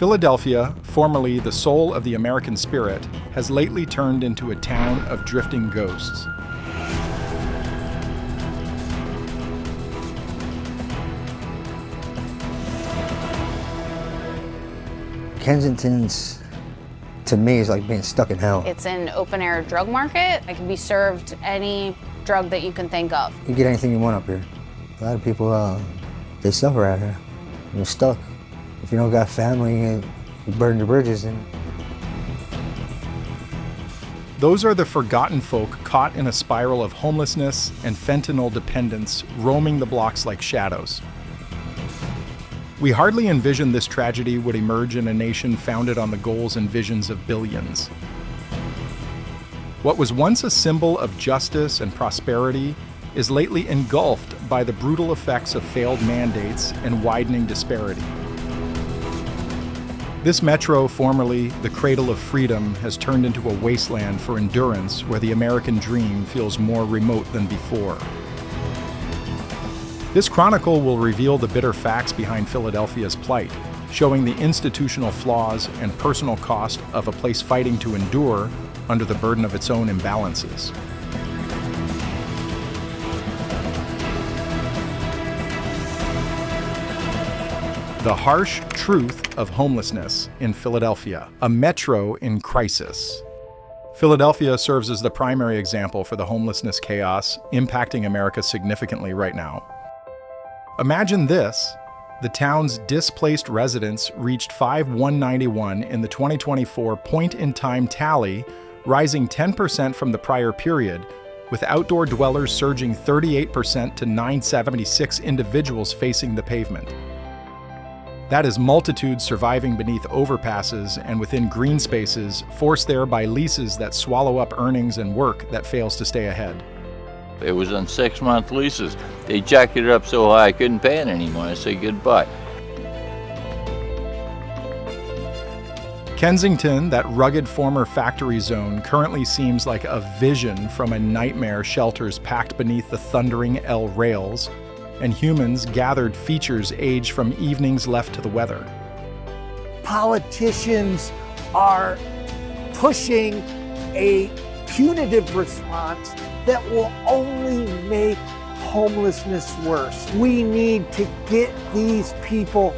Philadelphia, formerly the soul of the American spirit, has lately turned into a town of drifting ghosts. Kensington's, to me, is like being stuck in hell. It's an open-air drug market. It can be served any drug that you can think of. You get anything you want up here. A lot of people, they suffer out here. You're stuck. If you don't got family, you burn your bridges. Those are the forgotten folk caught in a spiral of homelessness and fentanyl dependence, roaming the blocks like shadows. We hardly envisioned this tragedy would emerge in a nation founded on the goals and visions of billions. What was once a symbol of justice and prosperity is lately engulfed by the brutal effects of failed mandates and widening disparity. This metro, formerly the cradle of freedom, has turned into a wasteland for endurance where the American dream feels more remote than before. This chronicle will reveal the bitter facts behind Philadelphia's plight, showing the institutional flaws and personal cost of a place fighting to endure under the burden of its own imbalances. The harsh truth of homelessness in Philadelphia, a metro in crisis. Philadelphia serves as the primary example for the homelessness chaos impacting America significantly right now. Imagine this: the town's displaced residents reached 5,191 in the 2024 point-in-time tally, rising 10% from the prior period, with outdoor dwellers surging 38% to 976 individuals facing the pavement. That is multitudes surviving beneath overpasses and within green spaces, forced there by leases that swallow up earnings and work that fails to stay ahead. It was on 6-month leases. They jacked it up so high I couldn't pay it anymore. I said goodbye. Kensington, that rugged former factory zone, currently seems like a vision from a nightmare. Shelters packed beneath the thundering L rails, and humans gathered features aged from evenings left to the weather. Politicians are pushing a punitive response that will only make homelessness worse. We need to get these people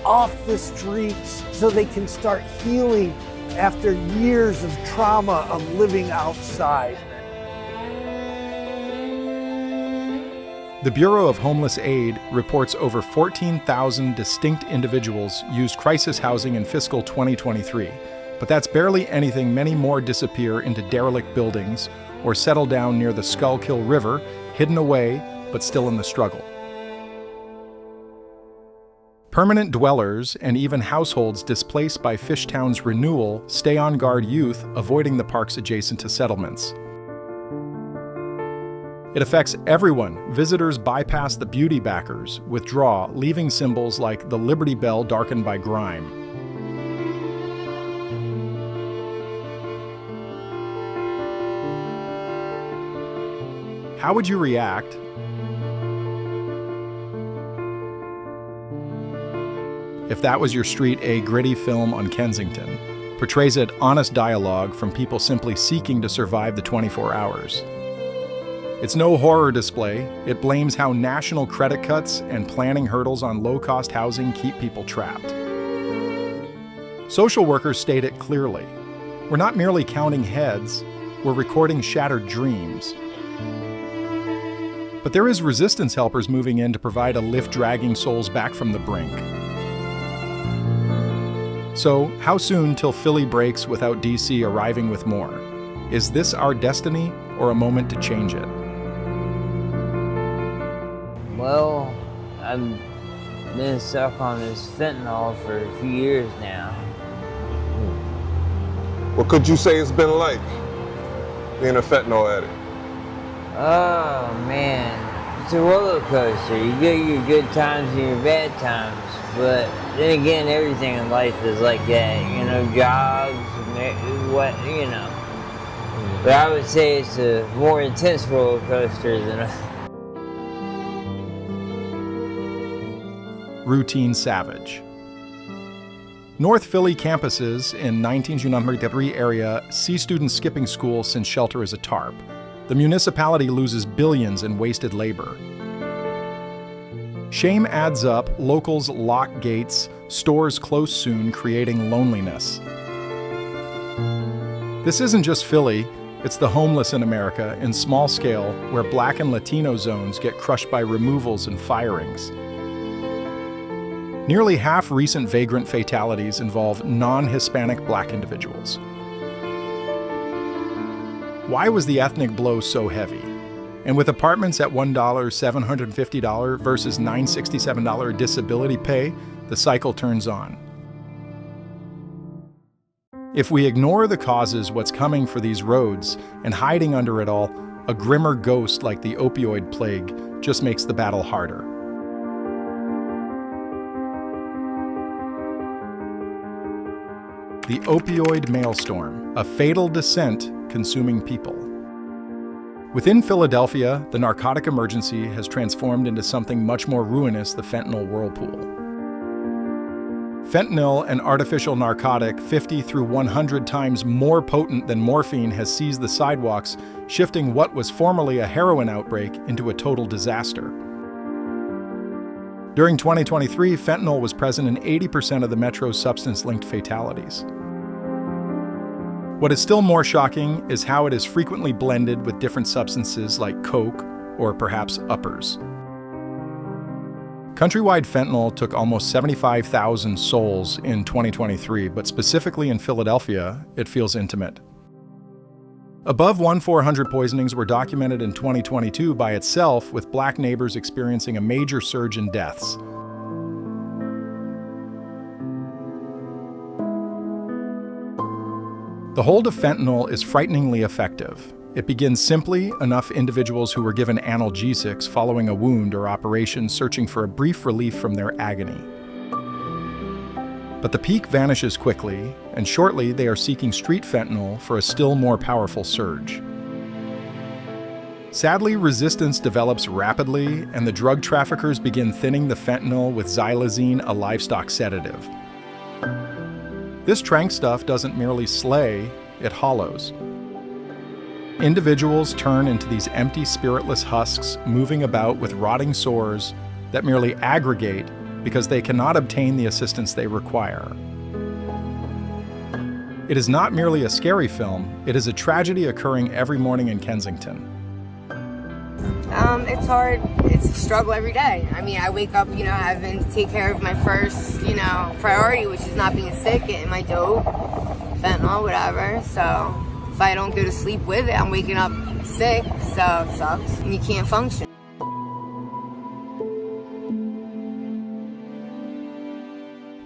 off the streets so they can start healing after years of trauma of living outside. The Bureau of Homeless Aid reports over 14,000 distinct individuals used crisis housing in fiscal 2023, but that's barely anything. Many more disappear into derelict buildings or settle down near the Schuylkill River, hidden away but still in the struggle. Permanent dwellers and even households displaced by Fishtown's renewal stay on guard youth, avoiding the parks adjacent to settlements. It affects everyone. Visitors bypass the beauty backers, withdraw, leaving symbols like the Liberty Bell darkened by grime. How would you react if that was your street? A gritty film on Kensington portrays it honest dialogue from people simply seeking to survive the 24 hours. It's no horror display. It blames how national credit cuts and planning hurdles on low-cost housing keep people trapped. Social workers state it clearly. We're not merely counting heads, we're recording shattered dreams. But there is resistance helpers moving in to provide a lift, dragging souls back from the brink. So, how soon till Philly breaks without DC arriving with more? Is this our destiny or a moment to change it? Well, I've been stuck on this fentanyl for a few years now. What could you say it's been like being a fentanyl addict? Oh man, it's a roller coaster. You get your good times and your bad times, but then again, everything in life is like that. You know, jobs, what, you know. But I would say it's a more intense roller coaster than a Routine savage. North Philly campuses in 1993 area see students skipping school since shelter is a TARP. The municipality loses billions in wasted labor. Shame adds up, locals lock gates, stores close soon, creating loneliness. This isn't just Philly, it's the homeless in America in small scale where Black and Latino zones get crushed by removals and firings. Nearly half recent vagrant fatalities involve non-Hispanic Black individuals. Why was the ethnic blow so heavy? And with apartments at $1, $750 versus $967 disability pay, the cycle turns on. If we ignore the causes, what's coming for these roads, and hiding under it all, a grimmer ghost like the opioid plague just makes the battle harder. The opioid maelstorm, a fatal descent consuming people. Within Philadelphia, the narcotic emergency has transformed into something much more ruinous, the fentanyl whirlpool. Fentanyl, an artificial narcotic 50 through 100 times more potent than morphine, has seized the sidewalks, shifting what was formerly a heroin outbreak into a total disaster. During 2023, fentanyl was present in 80% of the metro's substance-linked fatalities. What is still more shocking is how it is frequently blended with different substances like coke or perhaps uppers. Countrywide fentanyl took almost 75,000 souls in 2023, but specifically in Philadelphia, it feels intimate. Above 1,400 poisonings were documented in 2022 by itself, with Black neighbors experiencing a major surge in deaths. The hold of fentanyl is frighteningly effective. It begins simply, enough individuals who were given analgesics following a wound or operation searching for a brief relief from their agony. But the peak vanishes quickly, and shortly they are seeking street fentanyl for a still more powerful surge. Sadly, resistance develops rapidly, and the drug traffickers begin thinning the fentanyl with xylazine, a livestock sedative. This tranq stuff doesn't merely slay, it hollows. Individuals turn into these empty, spiritless husks, moving about with rotting sores that merely aggregate because they cannot obtain the assistance they require. It is not merely a scary film, it is a tragedy occurring every morning in Kensington. It's hard. It's a struggle every day. I mean, I wake up, having to take care of my first, priority, which is not being sick, getting my dope, fentanyl, whatever. So if I don't go to sleep with it, I'm waking up sick, so it sucks, and you can't function.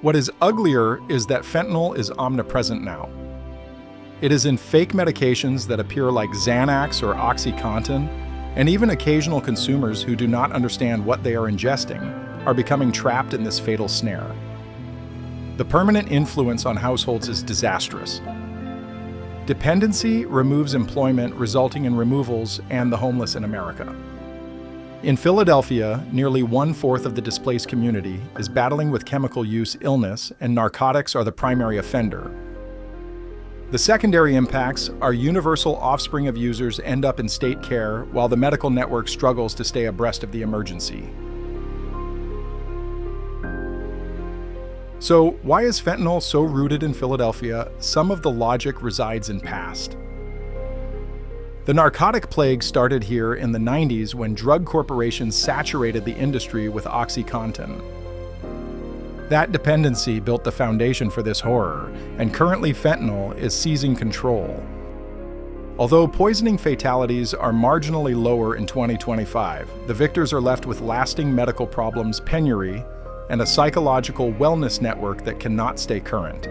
What is uglier is that fentanyl is omnipresent now. It is in fake medications that appear like Xanax or OxyContin, and even occasional consumers who do not understand what they are ingesting are becoming trapped in this fatal snare. The permanent influence on households is disastrous. Dependency removes employment, resulting in removals and the homeless in America. In Philadelphia, nearly 1/4 of the displaced community is battling with chemical use illness, and narcotics are the primary offender. The secondary impacts are universal offspring of users end up in state care while the medical network struggles to stay abreast of the emergency. So, why is fentanyl so rooted in Philadelphia? Some of the logic resides in past. The narcotic plague started here in the 90s when drug corporations saturated the industry with OxyContin. That dependency built the foundation for this horror, and currently fentanyl is seizing control. Although poisoning fatalities are marginally lower in 2025, the victors are left with lasting medical problems, penury, and a psychological wellness network that cannot stay current.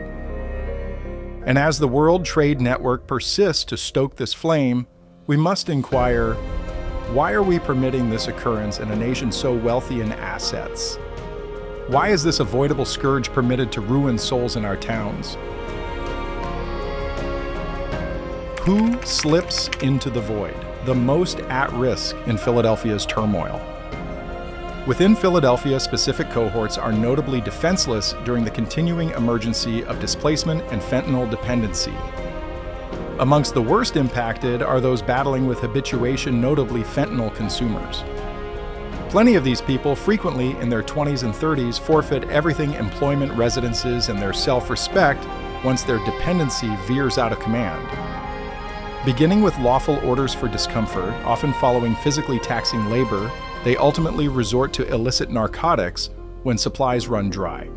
And as the World Trade Network persists to stoke this flame, we must inquire, why are we permitting this occurrence in a nation so wealthy in assets? Why is this avoidable scourge permitted to ruin souls in our towns? Who slips into the void, the most at risk in Philadelphia's turmoil? Within Philadelphia, specific cohorts are notably defenseless during the continuing emergency of displacement and fentanyl dependency. Amongst the worst impacted are those battling with habituation, notably fentanyl consumers. Plenty of these people, frequently in their 20s and 30s, forfeit everything: employment, residences, and their self-respect once their dependency veers out of command. Beginning with lawful orders for discomfort, often following physically taxing labor, they ultimately resort to illicit narcotics when supplies run dry.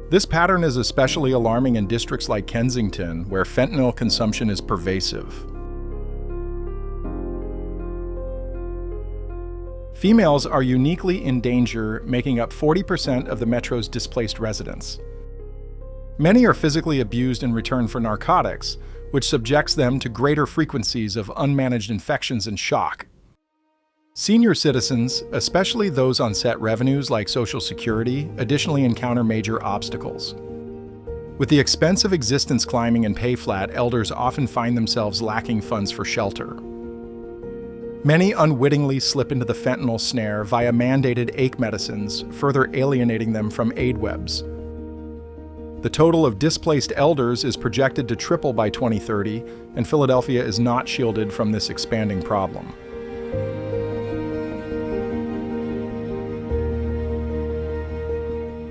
This pattern is especially alarming in districts like Kensington, where fentanyl consumption is pervasive. Females are uniquely in danger, making up 40% of the metro's displaced residents. Many are physically abused in return for narcotics, which subjects them to greater frequencies of unmanaged infections and shock. Senior citizens, especially those on set revenues like Social Security, additionally encounter major obstacles. With the expense of existence climbing and pay flat, elders often find themselves lacking funds for shelter. Many unwittingly slip into the fentanyl snare via mandated ache medicines, further alienating them from aid webs. The total of displaced elders is projected to triple by 2030, and Philadelphia is not shielded from this expanding problem.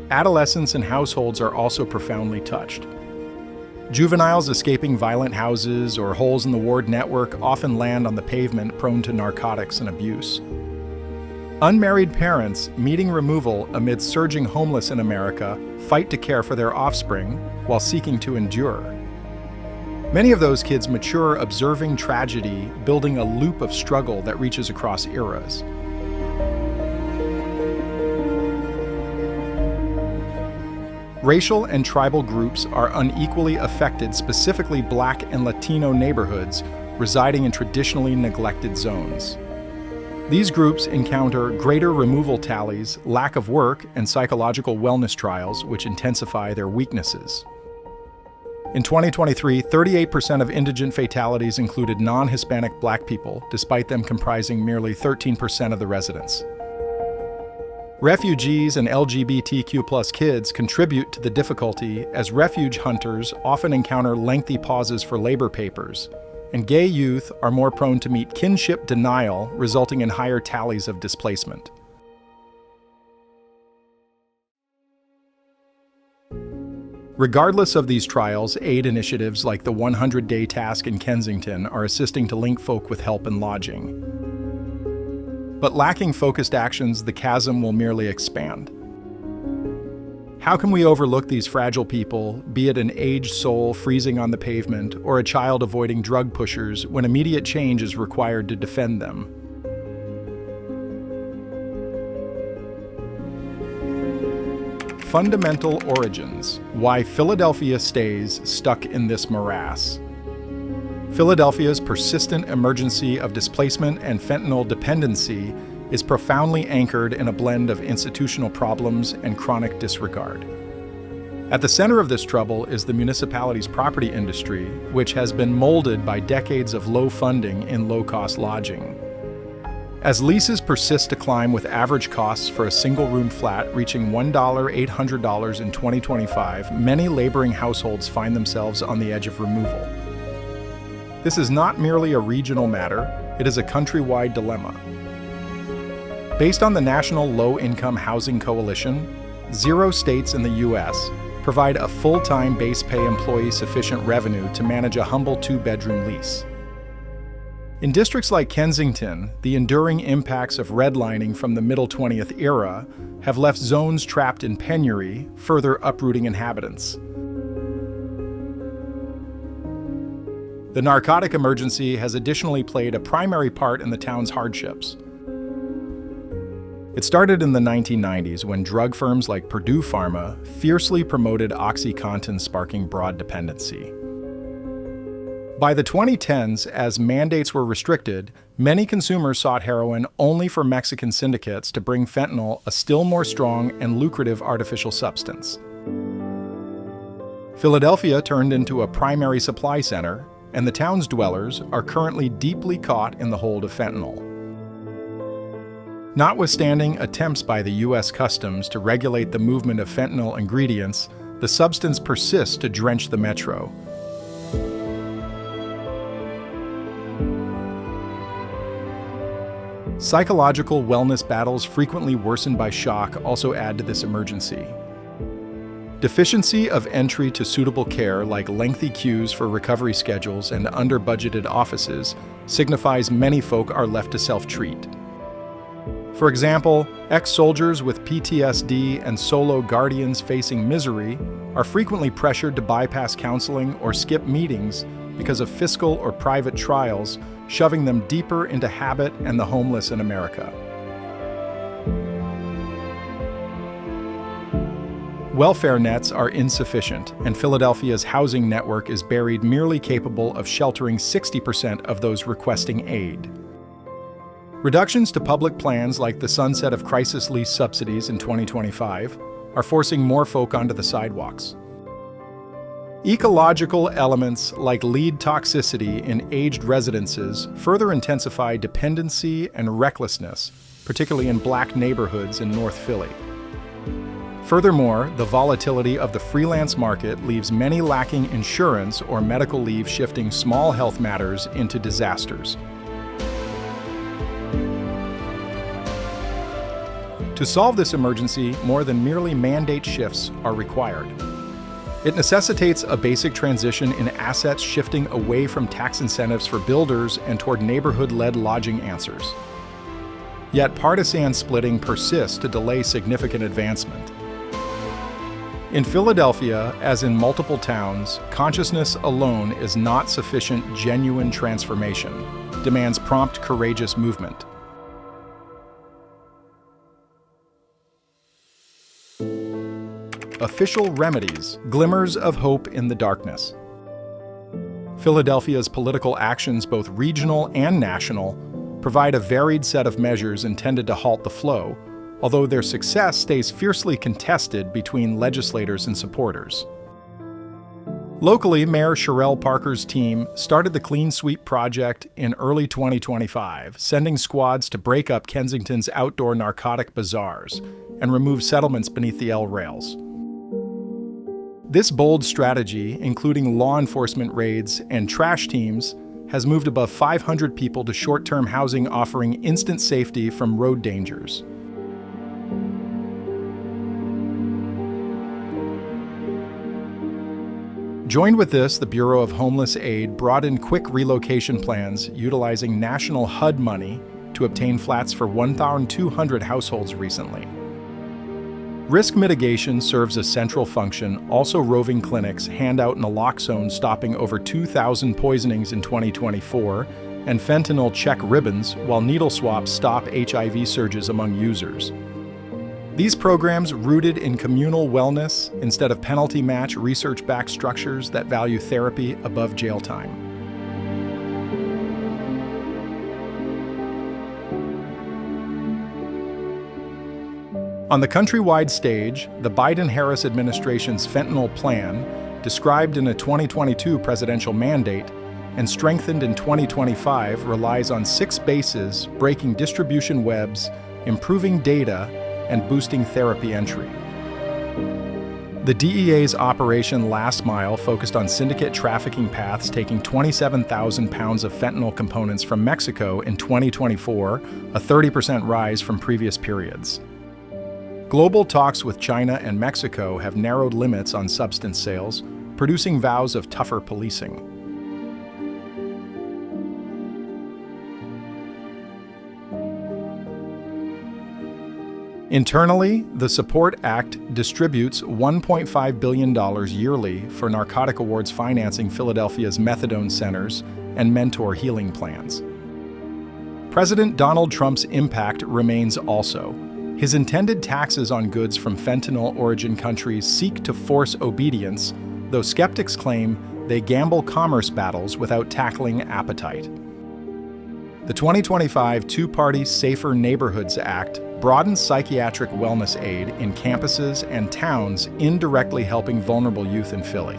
Adolescents and households are also profoundly touched. Juveniles escaping violent houses or holes in the ward network often land on the pavement, prone to narcotics and abuse. Unmarried parents meeting removal amid surging homeless in America fight to care for their offspring while seeking to endure. Many of those kids mature observing tragedy, building a loop of struggle that reaches across eras. Racial and tribal groups are unequally affected, specifically Black and Latino neighborhoods residing in traditionally neglected zones. These groups encounter greater removal tallies, lack of work, and psychological wellness trials, which intensify their weaknesses. In 2023, 38% of indigent fatalities included non-Hispanic Black people, despite them comprising merely 13% of the residents. Refugees and LGBTQ+ kids contribute to the difficulty, as refuge hunters often encounter lengthy pauses for labor papers, and gay youth are more prone to meet kinship denial, resulting in higher tallies of displacement. Regardless of these trials, aid initiatives like the 100-day task in Kensington are assisting to link folk with help and lodging. But lacking focused actions, the chasm will merely expand. How can we overlook these fragile people, be it an aged soul freezing on the pavement or a child avoiding drug pushers, when immediate change is required to defend them? Fundamental origins: why Philadelphia stays stuck in this morass. Philadelphia's persistent emergency of displacement and fentanyl dependency is profoundly anchored in a blend of institutional problems and chronic disregard. At the center of this trouble is the municipality's property industry, which has been molded by decades of low funding in low-cost lodging. As leases persist to climb, with average costs for a single-room flat reaching $1,800 in 2025, many laboring households find themselves on the edge of removal. This is not merely a regional matter, it is a countrywide dilemma. Based on the National Low-Income Housing Coalition, 0 states in the U.S. provide a full-time base pay employee sufficient revenue to manage a humble 2-bedroom lease. In districts like Kensington, the enduring impacts of redlining from the middle 20th era have left zones trapped in penury, further uprooting inhabitants. The narcotic emergency has additionally played a primary part in the town's hardships. It started in the 1990s when drug firms like Purdue Pharma fiercely promoted OxyContin, sparking broad dependency. By the 2010s, as mandates were restricted, many consumers sought heroin only for Mexican syndicates to bring fentanyl, a still more strong and lucrative artificial substance. Philadelphia turned into a primary supply center, and the town's dwellers are currently deeply caught in the hold of fentanyl. Notwithstanding attempts by the U.S. Customs to regulate the movement of fentanyl ingredients, the substance persists to drench the metro. Psychological wellness battles frequently worsened by shock also add to this emergency. Deficiency of entry to suitable care, like lengthy queues for recovery schedules and under-budgeted offices, signifies many folk are left to self-treat. For example, ex-soldiers with PTSD and solo guardians facing misery are frequently pressured to bypass counseling or skip meetings because of fiscal or private trials, shoving them deeper into habit and the homeless in America. Welfare nets are insufficient, and Philadelphia's housing network is buried merely capable of sheltering 60% of those requesting aid. Reductions to public plans like the sunset of crisis lease subsidies in 2025 are forcing more folk onto the sidewalks. Ecological elements like lead toxicity in aged residences further intensify dependency and recklessness, particularly in Black neighborhoods in North Philly. Furthermore, the volatility of the freelance market leaves many lacking insurance or medical leave, shifting small health matters into disasters. To solve this emergency, more than merely mandate shifts are required. It necessitates a basic transition in assets shifting away from tax incentives for builders and toward neighborhood-led lodging answers. Yet partisan splitting persists to delay significant advancement. In Philadelphia, as in multiple towns, consciousness alone is not sufficient. Genuine transformation demands prompt, courageous movement. Official remedies, glimmers of hope in the darkness. Philadelphia's political actions, both regional and national, provide a varied set of measures intended to halt the flow, although their success stays fiercely contested between legislators and supporters. Locally, Mayor Sherelle Parker's team started the Clean Sweep project in early 2025, sending squads to break up Kensington's outdoor narcotic bazaars and remove settlements beneath the L rails. This bold strategy, including law enforcement raids and trash teams, has moved above 500 people to short-term housing, offering instant safety from road dangers. Joined with this, the Bureau of Homeless Aid brought in quick relocation plans utilizing national HUD money to obtain flats for 1,200 households recently. Risk mitigation serves a central function. Also, roving clinics hand out naloxone, stopping over 2,000 poisonings in 2024, and fentanyl check ribbons, while needle swaps stop HIV surges among users. These programs, rooted in communal wellness instead of penalty match research-backed structures that value therapy above jail time. On the countrywide stage, the Biden-Harris administration's fentanyl plan, described in a 2022 presidential mandate and strengthened in 2025, relies on 6 bases, breaking distribution webs, improving data, and boosting therapy entry. The DEA's Operation Last Mile focused on syndicate trafficking paths, taking 27,000 pounds of fentanyl components from Mexico in 2024, a 30% rise from previous periods. Global talks with China and Mexico have narrowed limits on substance sales, producing vows of tougher policing. Internally, the Support Act distributes $1.5 billion yearly for narcotic awards financing Philadelphia's methadone centers and mentor healing plans. President Donald Trump's impact remains also. His intended taxes on goods from fentanyl origin countries seek to force obedience, though skeptics claim they gamble commerce battles without tackling appetite. The 2025 two-party Safer Neighborhoods Act broadens psychiatric wellness aid in campuses and towns, indirectly helping vulnerable youth in Philly.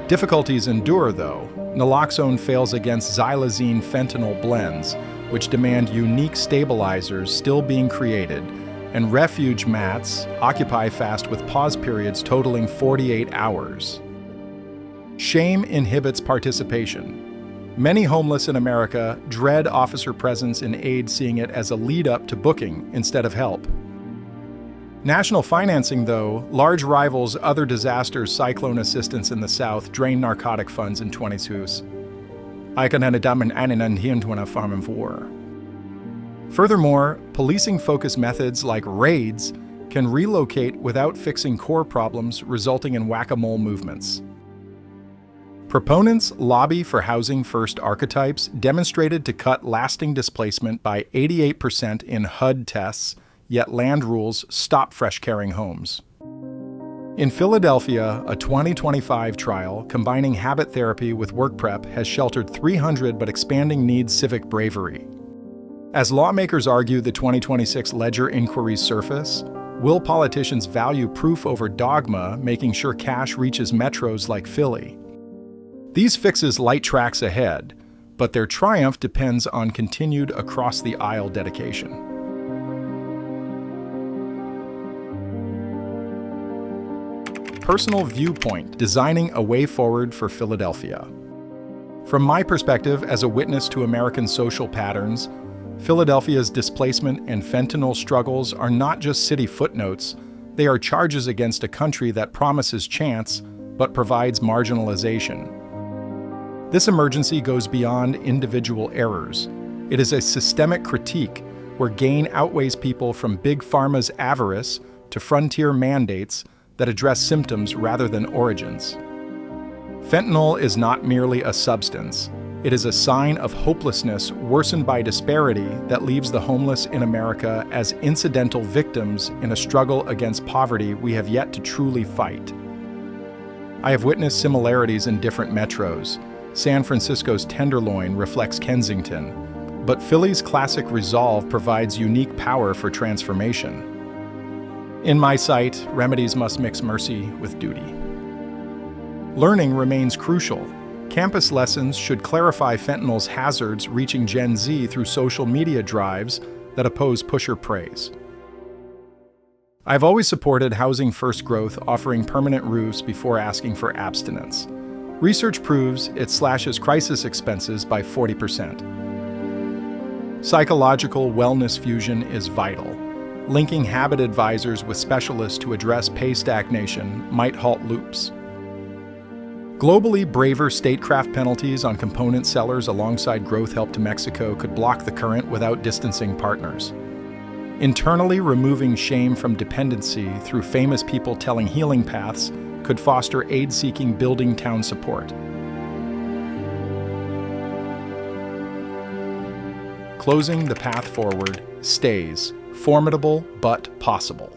Difficulties endure, though. Naloxone fails against xylazine fentanyl blends, which demand unique stabilizers still being created, and refuge mats occupy fast with pause periods totaling 48 hours. Shame inhibits participation. Many homeless in America dread officer presence in aid, seeing it as a lead-up to booking instead of help. National financing, though, large rivals other disasters, cyclone assistance in the South, drain narcotic funds in 2022. Furthermore, policing-focused methods like raids can relocate without fixing core problems, resulting in whack-a-mole movements. Proponents lobby for housing-first archetypes demonstrated to cut lasting displacement by 88% in HUD tests, yet land rules stop fresh-carrying homes. In Philadelphia, a 2025 trial combining habit therapy with work prep has sheltered 300 but expanding needs civic bravery. As lawmakers argue the 2026 Ledger inquiries surface, will politicians value proof over dogma, making sure cash reaches metros like Philly? These fixes light tracks ahead, but their triumph depends on continued across-the-aisle dedication. Personal Viewpoint, designing a way forward for Philadelphia. From my perspective as a witness to American social patterns, Philadelphia's displacement and fentanyl struggles are not just city footnotes, they are charges against a country that promises chance but provides marginalization. This emergency goes beyond individual errors. It is a systemic critique where gain outweighs people, from big pharma's avarice to frontier mandates that address symptoms rather than origins. Fentanyl is not merely a substance. It is a sign of hopelessness worsened by disparity that leaves the homeless in America as incidental victims in a struggle against poverty we have yet to truly fight. I have witnessed similarities in different metros. San Francisco's Tenderloin reflects Kensington, but Philly's classic resolve provides unique power for transformation. In my sight, Remedies must mix mercy with duty. Learning remains crucial. Campus lessons should clarify fentanyl's hazards, reaching Gen Z through social media drives that oppose pusher praise. I've always supported housing-first growth, offering permanent roofs before asking for abstinence. Research proves it slashes crisis expenses by 40%. Psychological wellness fusion is vital. Linking habit advisors with specialists to address pay stagnation might halt loops. Globally, braver statecraft penalties on component sellers alongside growth help to Mexico could block the current without distancing partners. Internally removing shame from dependency through famous people telling healing paths could foster aid-seeking building town support. Closing the path forward stays formidable but possible.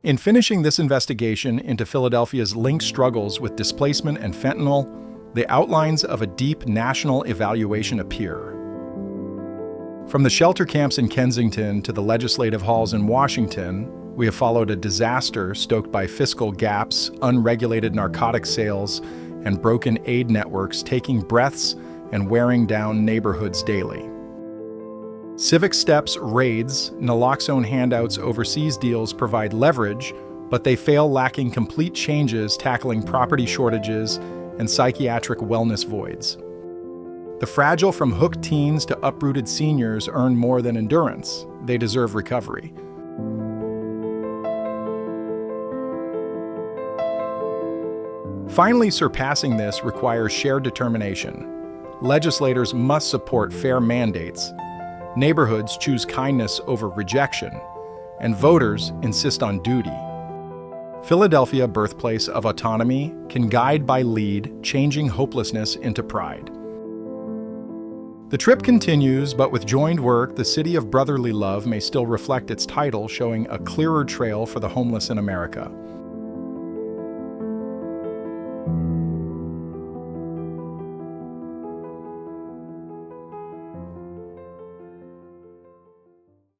In finishing this investigation into Philadelphia's linked struggles with displacement and fentanyl, the outlines of a deep national evaluation appear. From the shelter camps in Kensington to the legislative halls in Washington, we have followed a disaster stoked by fiscal gaps, unregulated narcotic sales, and broken aid networks taking breaths and wearing down neighborhoods daily. Civic steps, raids, naloxone handouts, overseas deals provide leverage, but they fail, lacking complete changes tackling property shortages and psychiatric wellness voids. The fragile, from hooked teens to uprooted seniors, earn more than endurance. They deserve recovery. Finally, surpassing this requires shared determination. Legislators must support fair mandates. Neighborhoods choose kindness over rejection, and voters insist on duty. Philadelphia, birthplace of autonomy, can guide by lead, changing hopelessness into pride. The trip continues, but with joined work, the city of brotherly love may still reflect its title, showing a clearer trail for the homeless in America.